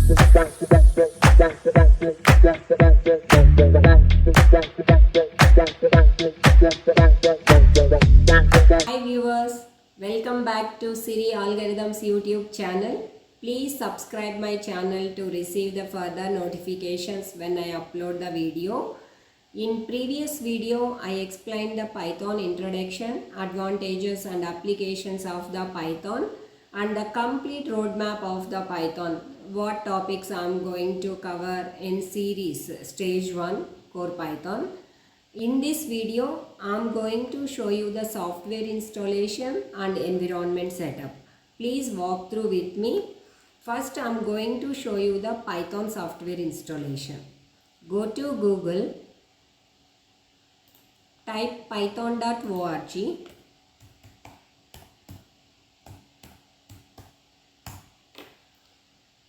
Hi viewers, welcome back to Siri Algorithms YouTube channel. Please subscribe my channel to receive the further notifications when I upload the video. In previous video, I explained the Python introduction, advantages and applications of the Python and the complete roadmap of the Python. What topics I am going to cover in series stage 1 core Python. In this video, I am going to show you the software installation and environment setup. Please walk through with me. First, I am going to show you the Python software installation. Go to Google, type python.org,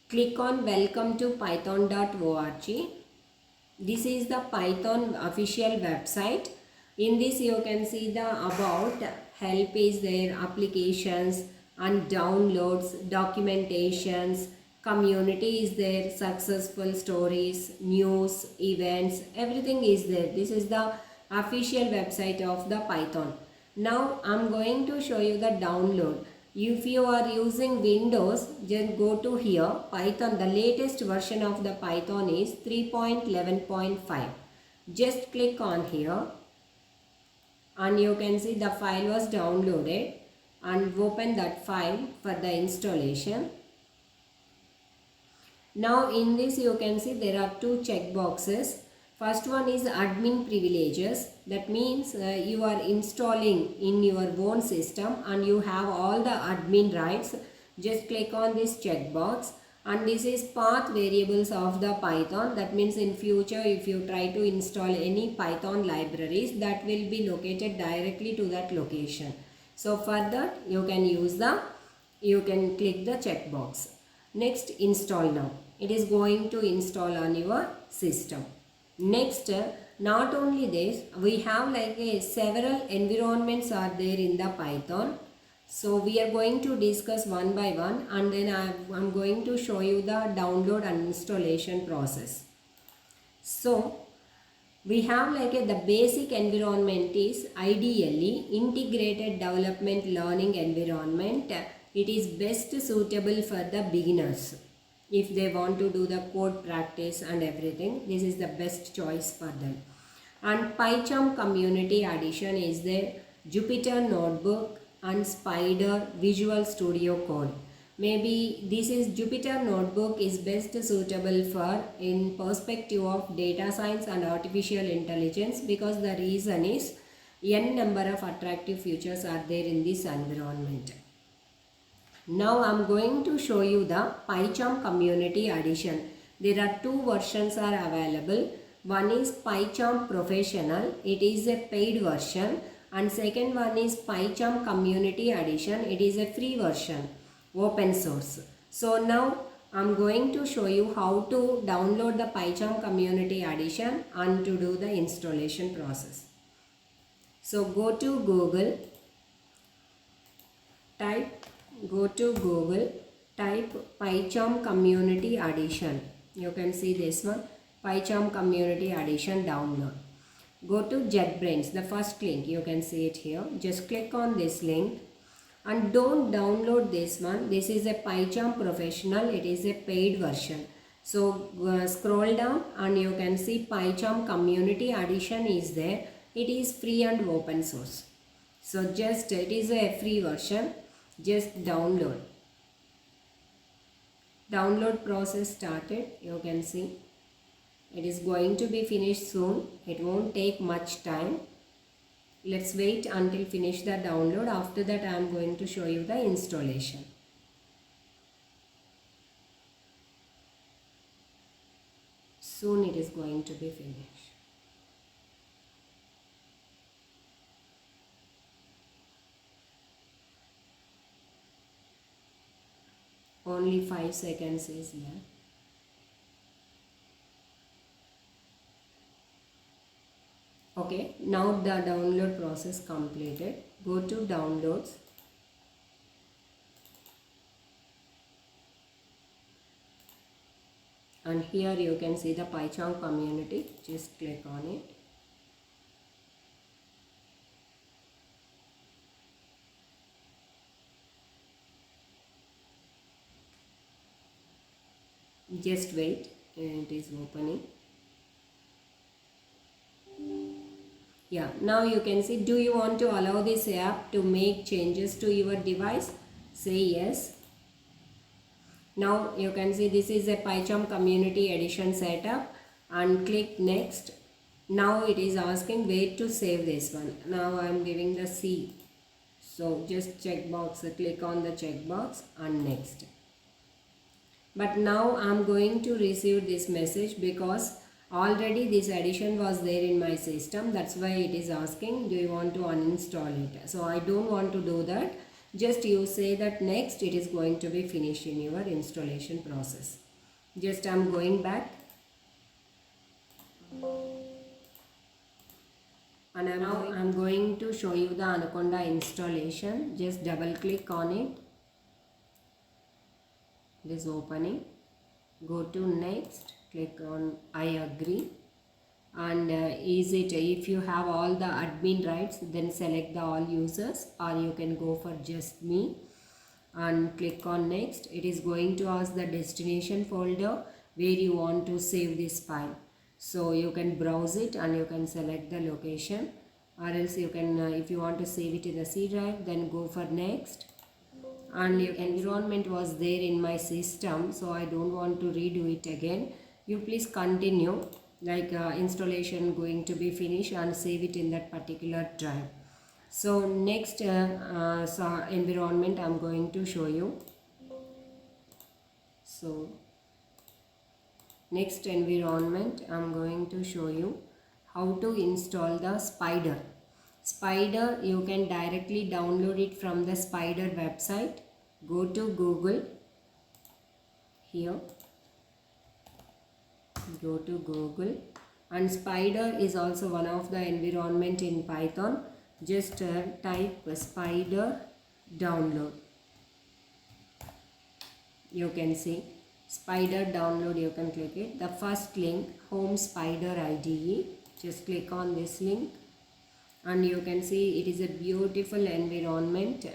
click on welcome to python.org. This is the Python official website. In this you can see the about, help is there, applications and downloads, documentations, community is there, successful stories, news, events, everything is there. This is the official website of the Python. Now I am going to show you the download. If you are using Windows, just go to here, Python, the latest version of the Python is 3.11.5. Just click on here and you can see the file was downloaded and open that file for the installation. Now in this you can see there are two check boxes. First one is admin privileges. That means you are installing in your own system and you have all the admin rights. Just click on this checkbox. And this is path variables of the Python. That means in future if you try to install any Python libraries, that will be located directly to that location. So for that you can click the checkbox. Next, install now. It is going to install on your system. Next, not only this, we have like several environments are there in the Python. So we are going to discuss one by one and then I'm going to show you the download and installation process. So we have like the basic environment is ideally integrated development learning environment. It is best suitable for the beginners. If they want to do the code practice and everything, this is the best choice for them. And PyCharm Community Edition is there, Jupyter Notebook and Spider Visual Studio Code. Maybe this is Jupyter Notebook is best suitable for in perspective of data science and artificial intelligence, because the reason is n number of attractive features are there in this environment. Now I am going to show you the PyCharm Community Edition. There are two versions are available. One is PyCharm Professional. It is a paid version. And second one is PyCharm Community Edition. It is a free version, open source. So now I am going to show you how to download the PyCharm Community Edition and to do the installation process. So go to Google, type PyCharm Community Edition. You can see this one, PyCharm Community Edition download. Go to JetBrains, the first link, you can see it here. Just click on this link and don't download this one. This is a PyCharm Professional, it is a paid version. So scroll down and you can see PyCharm Community Edition is there. It is free and open source. So just it is a free version. Just download. Download process started. You can see it is going to be finished soon. It won't take much time. Let's wait until finish the download. After that I am going to show you the installation. Soon it is going to be finished. Only 5 seconds is left. Okay, now the download process completed. Go to downloads. and here you can see the PyCharm community. Just click on it. Just wait, it is opening. Yeah, now you can see, do you want to allow this app to make changes to your device? Say yes. Now you can see this is a PyCharm community edition setup, and click next. Now it is asking where to save this one. Now I am giving the C. So just checkbox, click on the checkbox and next. But now I am going to receive this message because already this edition was there in my system. That's why it is asking, do you want to uninstall it? So I don't want to do that. Just you say that next, it is going to be finished in your installation process. Just I am going back. And now I am going to show you the Anaconda installation. Just double click on it. It is opening. Go to next. Click on I agree. And if you have all the admin rights, then select the all users, or you can go for just me and click on next. It is going to ask the destination folder where you want to save this file. So you can browse it and you can select the location, or else you can if you want to save it in the C drive, then go for next. And your environment was there in my system, so I don't want to redo it again. You please continue, like installation going to be finished, and save it in that particular drive. So next environment I'm going to show you. So next environment I'm going to show you how to install the Spyder. Spyder, you can directly download it from the Spyder website. Go to Google. Here, go to Google, and Spyder is also one of the environment in Python. Just type Spyder download. You can see Spyder download, you can click it. The first link, Home Spyder IDE. Just click on this link and you can see it is a beautiful environment,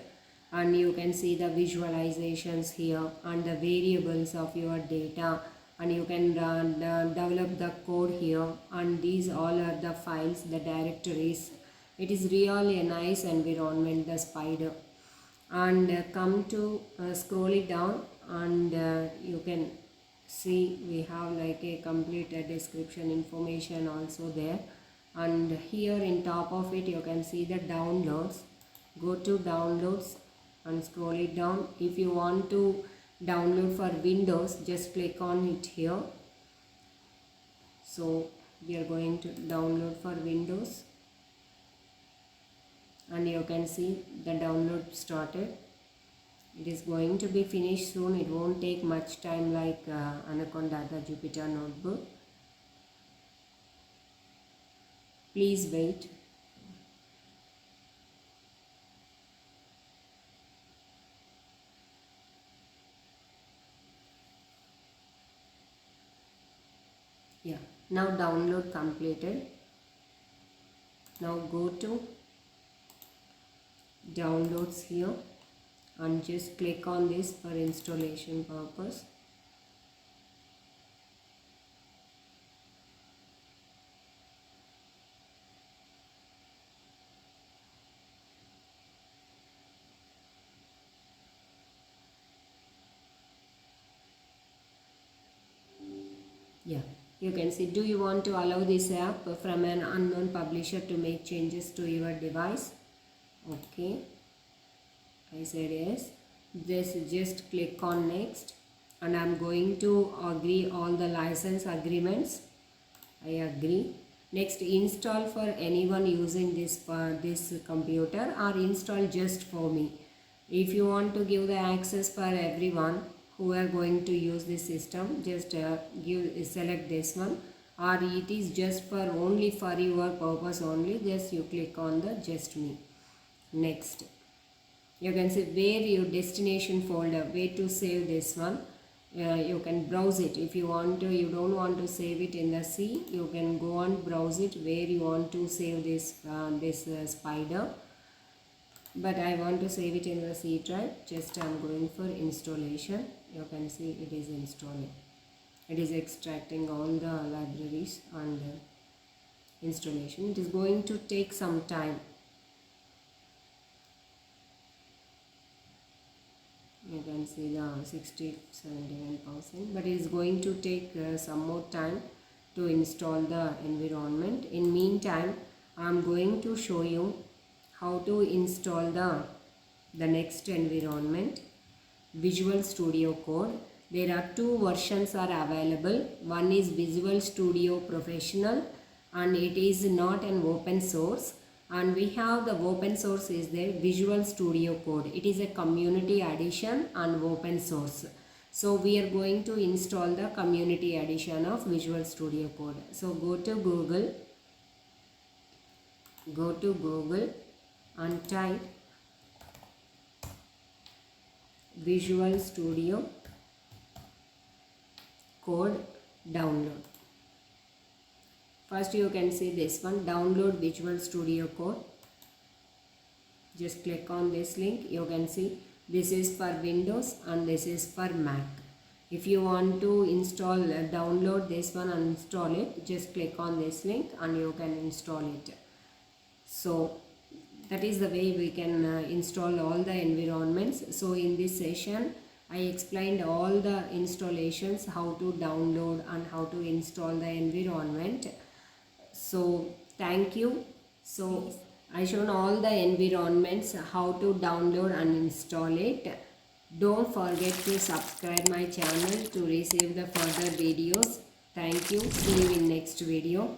and you can see the visualizations here and the variables of your data, and you can develop the code here, and these all are the files, the directories. It is really a nice environment, the Spyder. And come to scroll it down, and you can see we have like a complete description information also there. And here in top of it you can see the downloads. Go to downloads and scroll it down. If you want to download for Windows, just click on it here. So we are going to download for Windows, and you can see the download started. It is going to be finished soon. It won't take much time like Anaconda, the Jupyter Notebook. Please wait. Yeah, now download completed. Now go to downloads here and just click on this for installation purpose. Yeah, you can see, do you want to allow this app from an unknown publisher to make changes to your device? Okay, I said yes. Just click on next, and I'm going to agree all the license agreements. I agree. Next, install for anyone using this computer, or install just for me. If you want to give the access for everyone who are going to use this system, just select this one, or it is just for only for your purpose only, just you click on the just me. Next, you can see where your destination folder, where to save this one. you can browse it. If you want to, you don't want to save it in the C, you can go and browse it where you want to save this spider. But I want to save it in the C drive. Just I'm going for installation. You can see it is installing. It is extracting all the libraries and installation. It is going to take some time. You can see the 60-71%, but it is going to take some more time to install the environment. In meantime, I am going to show you how to install the next environment, Visual Studio Code. There are two versions are available. One is Visual Studio Professional, and it is not an open source. And we have the open source is there, Visual Studio Code. It is a community edition and open source. So we are going to install the community edition of Visual Studio Code. So go to Google and type Visual Studio Code download. First you can see this one, download Visual Studio Code. Just click on this link. You can see this is for Windows and this is for Mac. If you want to install, download this one and install it, just click on this link and you can install it. So that is the way we can install all the environments. So in this session I explained all the installations, how to download and how to install the environment. So thank you. So I shown all the environments, how to download and install it. Don't forget to subscribe my channel to receive the further videos. Thank you. See you in next video.